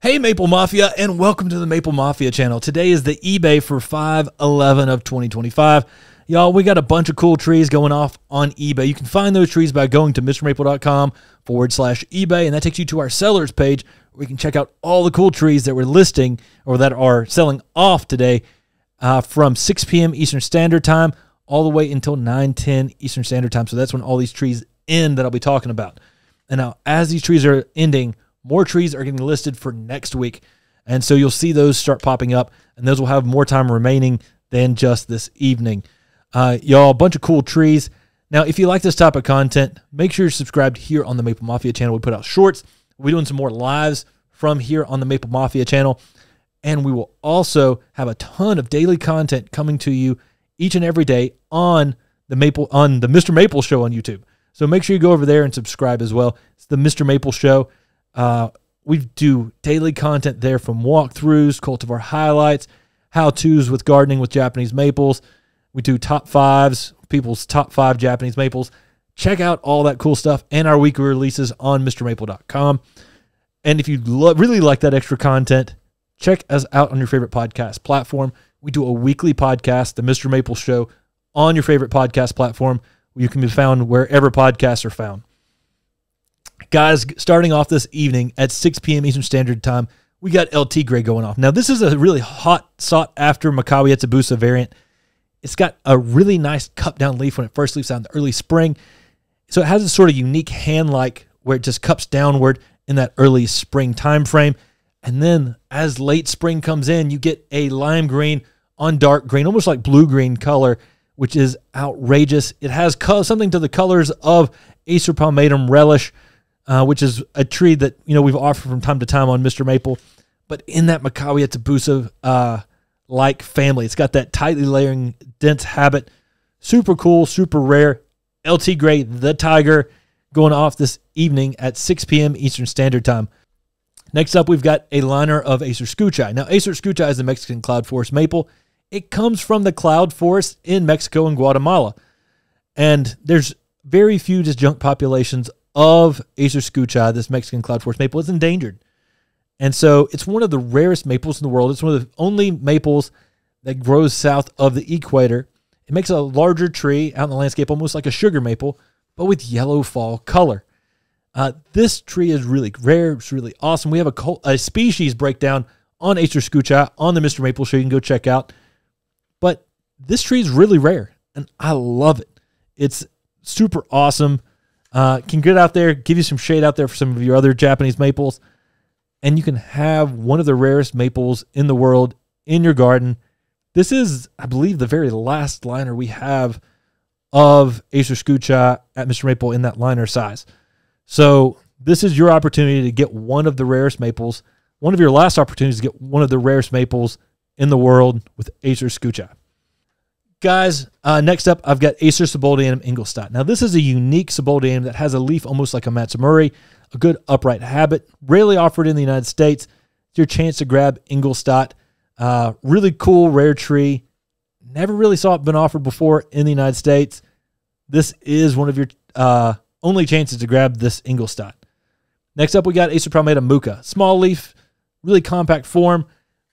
Hey Maple Mafia, and welcome to the Maple Mafia channel. Today is the eBay for 5/11 of 2025. Y'all, we got a bunch of cool trees going off on eBay. You can find those trees by going to mrmaple.com/eBay, and that takes you to our sellers page where you can check out all the cool trees that we're listing or that are selling off today from 6 p.m. Eastern Standard Time all the way until 9:10 Eastern Standard Time. So that's when all these trees end that I'll be talking about. And now, as these trees are ending, more trees are getting listed for next week. And so you'll see those start popping up, and those will have more time remaining than just this evening. Y'all, a bunch of cool trees. Now, if you like this type of content, make sure you're subscribed here on the Maple Mafia channel. We put out shorts. We're doing some more lives from here on the Maple Mafia channel. And we will also have a ton of daily content coming to you each and every day on the MrMaple Show on YouTube. So make sure you go over there and subscribe as well. It's the MrMaple Show. We do daily content there, from walkthroughs, cultivar highlights, how-tos with gardening with Japanese maples. We do top fives, people's top 5 Japanese maples. Check out all that cool stuff and our weekly releases on mrmaple.com. And if you really like that extra content, check us out on your favorite podcast platform. We do a weekly podcast, the MrMaple Show, on your favorite podcast platform. You can be found wherever podcasts are found. Guys, starting off this evening at 6 p.m. Eastern Standard Time, we got LT Gray going off. Now, this is a really hot, sought-after Makawi Etsubusa variant. It's got a really nice cup-down leaf when it first leaves out in the early spring. So it has a sort of unique hand-like where it just cups downward in that early spring time frame. And then as late spring comes in, you get a lime green on dark green, almost like blue-green color, which is outrageous. It has something to the colors of Acer palmatum relish, which is a tree that we've offered from time to time on MrMaple, but in that Makawi Etsubusa like family. It's got that tightly layering dense habit. Super cool, super rare. LT Gray, the Tiger, going off this evening at 6 p.m. Eastern Standard Time. Next up, we've got a liner of Acer Scuchi. Now, Acer Scuchi is the Mexican cloud forest maple. It comes from the cloud forest in Mexico and Guatemala. And there's very few disjunct populations of Acer Scuchi, this Mexican cloud forest maple. Is endangered. And so it's one of the rarest maples in the world. It's one of the only maples that grows south of the equator. It makes a larger tree out in the landscape, almost like a sugar maple, but with yellow fall color. This tree is really rare. It's really awesome. We have a species breakdown on Acer Scuchi on the MrMaple Show. You can go check out. But this tree is really rare, and I love it. It's super awesome. Can get out there, give you some shade out there for some of your other Japanese maples, and you can have one of the rarest maples in the world in your garden. This is, I believe, the very last liner we have of Acer Scuchi at MrMaple in that liner size. So this is your opportunity to get one of the rarest maples, one of your last opportunities to get one of the rarest maples in the world with Acer Scuchi. Guys, next up, I've got Acer Subuldianum Ingolstadt. Now, this is a unique Subuldianum that has a leaf almost like a Matsumuri, a good upright habit, rarely offered in the United States. It's your chance to grab Ingolstadt. Really cool, rare tree. Never really saw it been offered before in the United States. This is one of your only chances to grab this Ingolstadt. Next up, we got Acer palmatum muka. Small leaf, really compact form,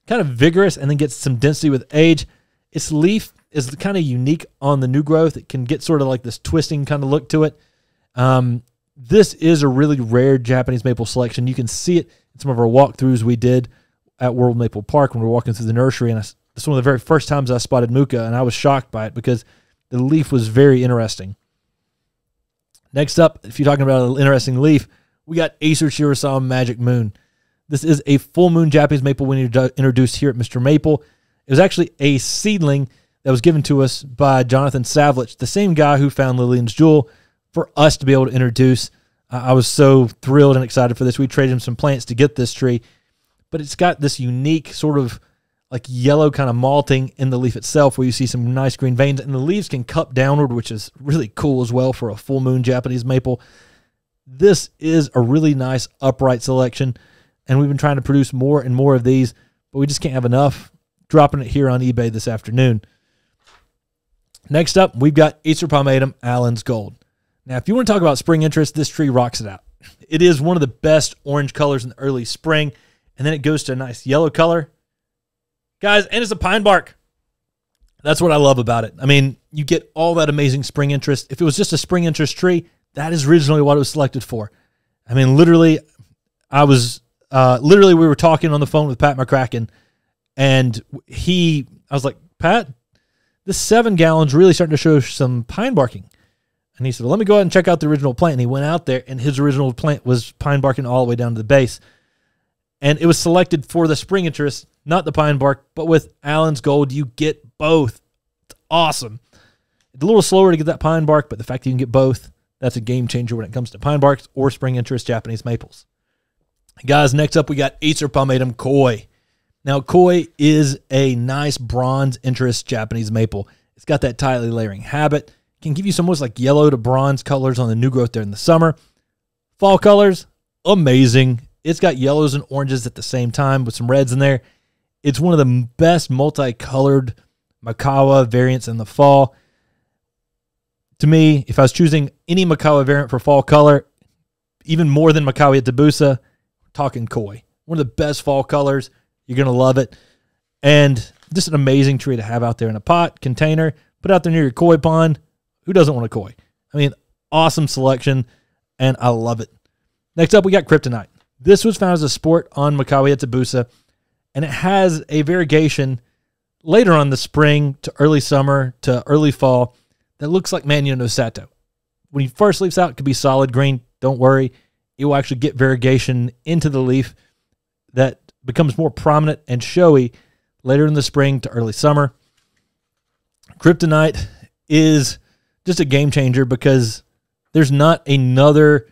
kind of vigorous, and then gets some density with age. Its leaf is kind of unique on the new growth. It can get sort of like this twisting kind of look to it. This is a really rare Japanese maple selection. You can see it in some of our walkthroughs we did at World Maple Park when we were walking through the nursery. And this is one of the very first times I spotted muka, and I was shocked by it because the leaf was very interesting. Next up, if you're talking about an interesting leaf, we got Acer Shirasawa Magic Moon. This is a full moon Japanese maple we introduced here at MrMaple. It was actually a seedling that was given to us by Jonathan Savlich, the same guy who found Lillian's Jewel, for us to be able to introduce. I was so thrilled and excited for this. We traded him some plants to get this tree, but it's got this unique sort of like yellow kind of malting in the leaf itself where you see some nice green veins, and the leaves can cup downward, which is really cool as well for a full moon Japanese maple. This is a really nice upright selection, and we've been trying to produce more and more of these, but we just can't have enough. Dropping it here on eBay this afternoon. Next up, we've got Acer palmatum Allen's Gold. Now, if you want to talk about spring interest, this tree rocks it out. It is one of the best orange colors in the early spring, and then it goes to a nice yellow color. Guys, and it's a pine bark. That's what I love about it. I mean, you get all that amazing spring interest. If it was just a spring interest tree, that is originally what it was selected for. I mean, literally, we were talking on the phone with Pat McCracken, and I was like, Pat, this 7 gallons really starting to show some pine barking. And he said, well, let me go ahead and check out the original plant. And he went out there, and his original plant was pine barking all the way down to the base. And it was selected for the spring interest, not the pine bark, but with Allen's Gold, you get both. It's awesome. It's a little slower to get that pine bark, but the fact that you can get both, that's a game changer when it comes to pine barks or spring interest Japanese maples. Guys, next up we got Acer palmatum koi. Now, koi is a nice bronze interest Japanese maple. It's got that tightly layering habit. It can give you some almost like yellow to bronze colors on the new growth there in the summer. Fall colors, amazing. It's got yellows and oranges at the same time with some reds in there. It's one of the best multicolored Makawa variants in the fall. To me, if I was choosing any Makawa variant for fall color, even more than Makawa Tabusa, talking koi. One of the best fall colors. You're going to love it. And just an amazing tree to have out there in a pot, container. Put out there near your koi pond. Who doesn't want a koi? I mean, awesome selection, and I love it. Next up, we got kryptonite. This was found as a sport on Makawa Tabusa, and it has a variegation later on the spring to early summer to early fall that looks like Manyo no Sato. When he first leaves out, it could be solid green. Don't worry. It will actually get variegation into the leaf that becomes more prominent and showy later in the spring to early summer. Kryptonite is just a game changer because there's not another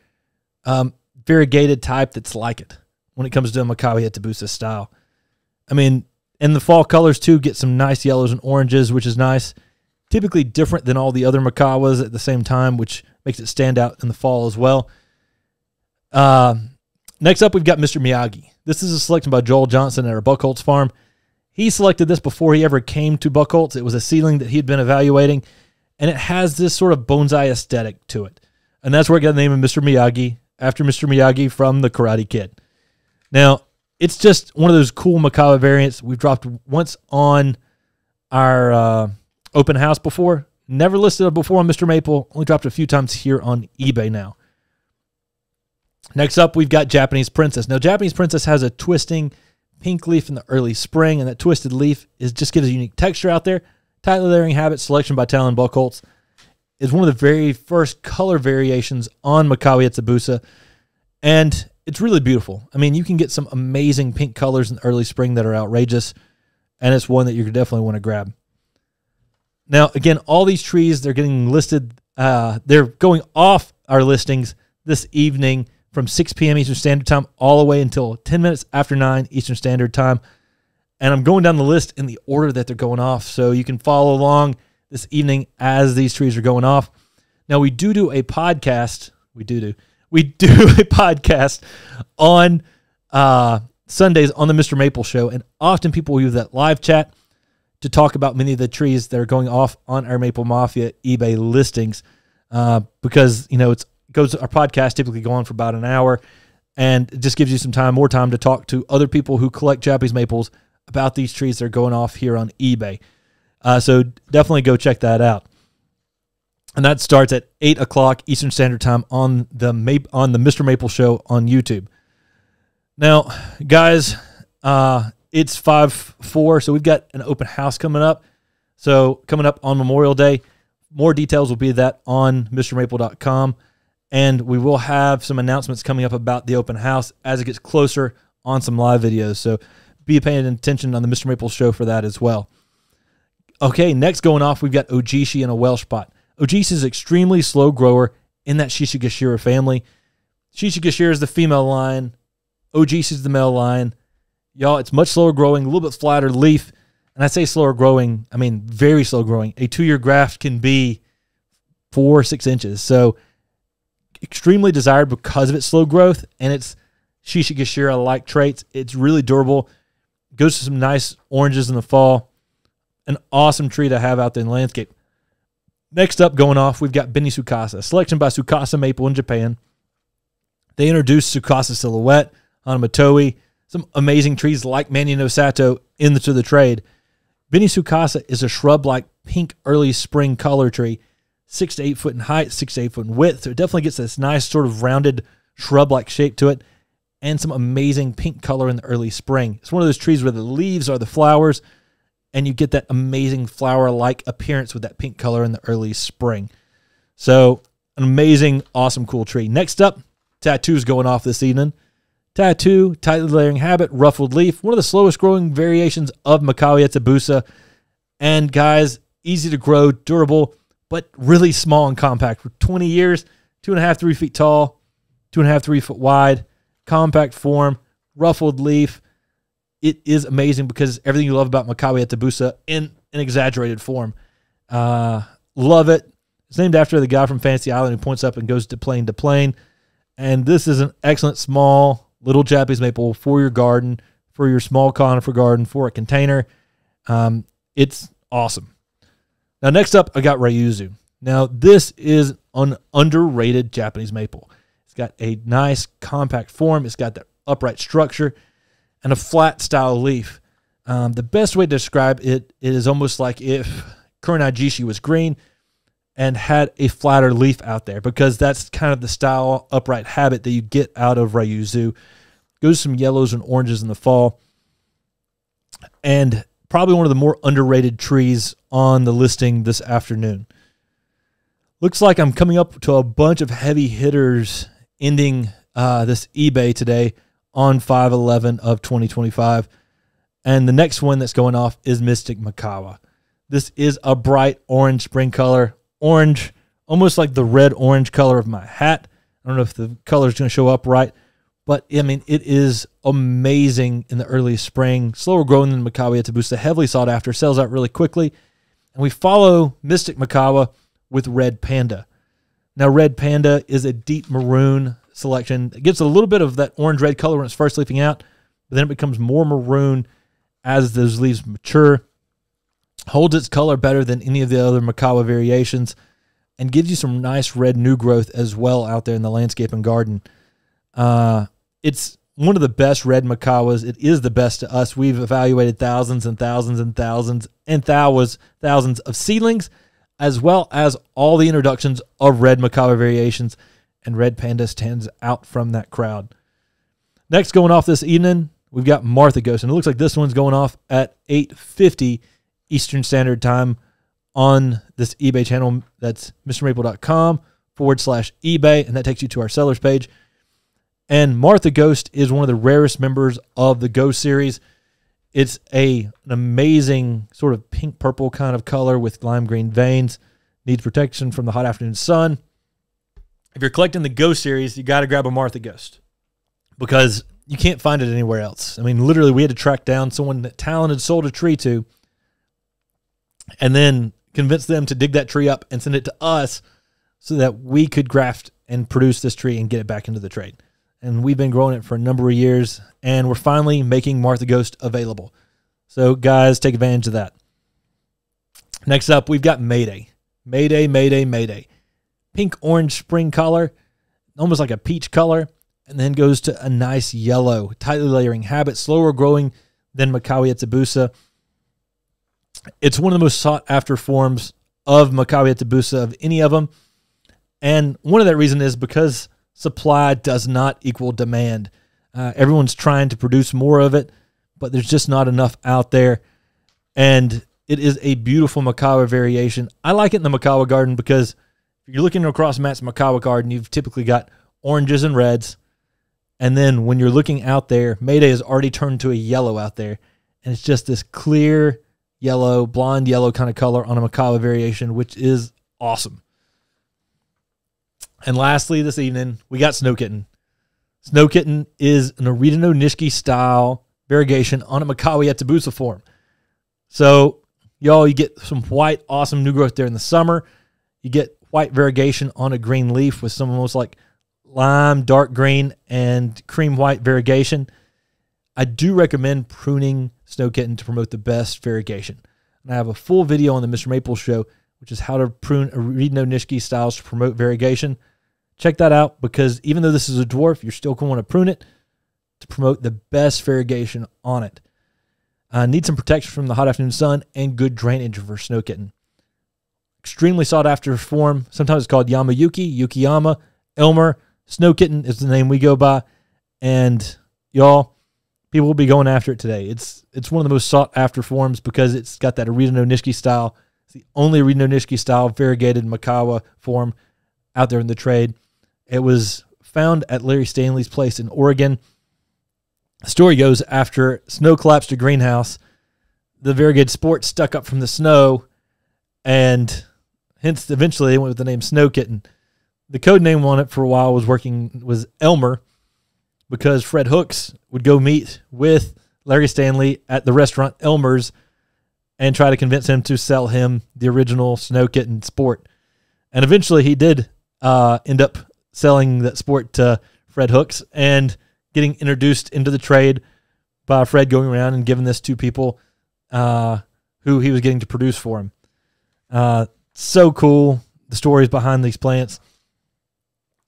variegated type that's like it when it comes to a Makawa Tabusa style. I mean, and the fall colors too get some nice yellows and oranges, which is nice. Typically different than all the other Makawas at the same time, which makes it stand out in the fall as well. Next up, we've got Mr. Miyagi. This is a selection by Joel Johnson at our Buckholz farm. He selected this before he ever came to Buckholz. It was a seedling that he'd been evaluating, and it has this sort of bonsai aesthetic to it. And that's where I got the name of Mr. Miyagi, after Mr. Miyagi from The Karate Kid. Now, it's just one of those cool Makawa variants. We've dropped once on our open house before. Never listed it before on MrMaple. Only dropped a few times here on eBay now. Next up, we've got Japanese Princess. Now, Japanese Princess has a twisting pink leaf in the early spring, and that twisted leaf just gives a unique texture out there. Tightly layering habit, selection by Talon Buckholz, is one of the very first color variations on Makawa Tabusa, and it's really beautiful. I mean, you can get some amazing pink colors in the early spring that are outrageous, and it's one that you definitely want to grab. Now, again, all these trees, they're getting listed. They're going off our listings this evening from 6 p.m. Eastern Standard Time all the way until 10 minutes after 9 Eastern Standard Time. And I'm going down the list in the order that they're going off, so you can follow along this evening as these trees are going off. Now, we do a podcast. We do a podcast on Sundays on the MrMaple Show, and often people will use that live chat to talk about many of the trees that are going off on our Maple Mafia eBay listings, because our podcast typically go on for about an hour, and it just gives you more time to talk to other people who collect Japanese maples about these trees that are going off here on eBay. So definitely go check that out. And that starts at 8 o'clock Eastern Standard Time on the MrMaple Show on YouTube. Now, guys, it's 5/4, so we've got an open house coming up. So coming up on Memorial Day, more details will be that on mrmaple.com. And we will have some announcements coming up about the open house as it gets closer on some live videos. So be paying attention on the MrMaple Show for that as well. Okay, next going off, we've got Ojishi and a Welsh pot. Ojishi is an extremely slow grower in that Shishigashira family. Shishigashira is the female line. Ojishi is the male line. Y'all, it's much slower growing, a little bit flatter leaf. And I say slower growing, I mean very slow growing. A 2-year graft can be 4 or 6 inches. So extremely desired because of its slow growth and its Shishigashira-like traits. It's really durable. Goes to some nice oranges in the fall. An awesome tree to have out there in the landscape. Next up, going off, we've got Beni Tsukasa, a selection by Tsukasa Maple in Japan. They introduced Tsukasa Silhouette on Matoi. some amazing trees like Manio no Sato into the trade. Beni Sukasa is a shrub-like pink early spring color tree, 6 to 8 foot in height, 6 to 8 foot in width. So it definitely gets this nice sort of rounded shrub-like shape to it, and some amazing pink color in the early spring. It's one of those trees where the leaves are the flowers, and you get that amazing flower-like appearance with that pink color in the early spring. So an amazing, awesome, cool tree. Next up, Tattoo's going off this evening. Tattoo, tightly layering habit, ruffled leaf, one of the slowest growing variations of Makawi Etsubusa. And guys, easy to grow, durable, but really small and compact. For 20 years, 2.5, 3 feet tall, 2.5, 3 foot wide, compact form, ruffled leaf. It is amazing because everything you love about Makawi Etsubusa in an exaggerated form. Love it. It's named after the guy from Fantasy Island who points up and goes to plane. And this is an excellent small little Japanese maple for your garden, for your small conifer garden, for a container. It's awesome. Now, next up, I got Ryuzu. Now, this is an underrated Japanese maple. It's got a nice compact form. It's got that upright structure and a flat style leaf. The best way to describe it is almost like if Kurenai Jishi was green and had a flatter leaf out there, because that's kind of the style upright habit that you get out of Ryuzu. Goes some yellows and oranges in the fall. And probably one of the more underrated trees on the listing this afternoon. Looks like I'm coming up to a bunch of heavy hitters ending this eBay today on 5/11 of 2025. And the next one that's going off is Mystic Makawa. This is a bright orange spring color. Orange, almost like the red-orange color of my hat. I don't know if the color is going to show up right, but I mean, it is amazing in the early spring. Slower growing than Makawi Etsubusa, heavily sought after, sells out really quickly. And we follow Mystic Makawa with Red Panda. Now, Red Panda is a deep maroon selection. It gets a little bit of that orange-red color when it's first leafing out, but then it becomes more maroon as those leaves mature. Holds its color better than any of the other Makawa variations, and gives you some nice red new growth as well out there in the landscape and garden. It's one of the best red Makawas. It is the best to us. We've evaluated thousands and thousands and thousands and thousands of seedlings, as well as all the introductions of red Makawa variations, and Red Panda stands out from that crowd. Next, going off this evening, we've got Martha Ghost, and it looks like this one's going off at 8:50 Eastern Standard Time on this eBay channel. That's mrmaple.com/eBay, and that takes you to our sellers page. And Martha Ghost is one of the rarest members of the Ghost series. It's an amazing sort of pink-purple kind of color with lime green veins. Needs protection from the hot afternoon sun. If you're collecting the Ghost series, you got to grab a Martha Ghost because you can't find it anywhere else. I mean, literally, we had to track down someone that Talon had sold a tree to and then convince them to dig that tree up and send it to us so that we could graft and produce this tree and get it back into the trade. And we've been growing it for a number of years, and we're finally making Martha Ghost available. So, guys, take advantage of that. Next up, we've got Mayday. Mayday, Mayday, Mayday. Pink-orange spring color, almost like a peach color, and then goes to a nice yellow, tightly layering habit, slower growing than Makawi Etsubusa. It's one of the most sought-after forms of Makawi Etsubusa of any of them. And one of that reason is because supply does not equal demand. Everyone's trying to produce more of it, but there's just not enough out there. And it is a beautiful Makawa variation. I like it in the Makawa garden because if you're looking across Matt's Makawa garden, you've typically got oranges and reds. And then when you're looking out there, Mayday has already turned to a yellow out there. And it's just this clear yellow, blonde yellow kind of color on a Makawa variation, which is awesome. And lastly, this evening, we got Snow Kitten. Snow Kitten is an Arita no Nishiki style variegation on a Makawi Etsubusa form. So, y'all, you get some white, awesome new growth there in the summer. You get white variegation on a green leaf with some almost like lime, dark green, and cream white variegation. I do recommend pruning Snow Kitten to promote the best variegation. And I have a full video on the Mr. Maple Show, which is how to prune Arita no Nishiki styles to promote variegation. Check that out because even though this is a dwarf, you're still going to want to prune it. to promote the best variegation on it. Need some protection from the hot afternoon sun and good drainage for snow kitten. Extremely sought after form. Sometimes it's called Yamayuki, Yukiyama, Elmer. Snow kitten is the name we go by. And y'all, people will be going after it today. It's one of the most sought after forms because it's got that Arita no Nishiki style. It's the only Arita no Nishiki style variegated Makawa form out there in the trade. It was found at Larry Stanley's place in Oregon. The story goes, after snow collapsed a greenhouse, the variegated sport stuck up from the snow, and hence eventually they went with the name Snow Kitten. The code name on it for a while was Elmer, because Fred Hooks would go meet with Larry Stanley at the restaurant Elmer's and try to convince him to sell him the original Snow Kitten sport. And eventually he did end up selling that sport to Fred Hooks and getting introduced into the trade by Fred going around and giving this to people who he was getting to produce for him. So cool, the stories behind these plants.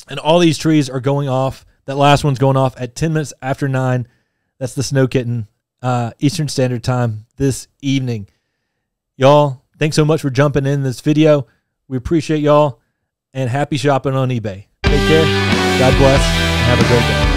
And all these trees are going off. That last one's going off at 10 minutes after 9. That's the Snow Kitten, Eastern Standard Time this evening. Y'all, thanks so much for jumping in this video. We appreciate y'all, and happy shopping on eBay. Take care, God bless, and have a great day.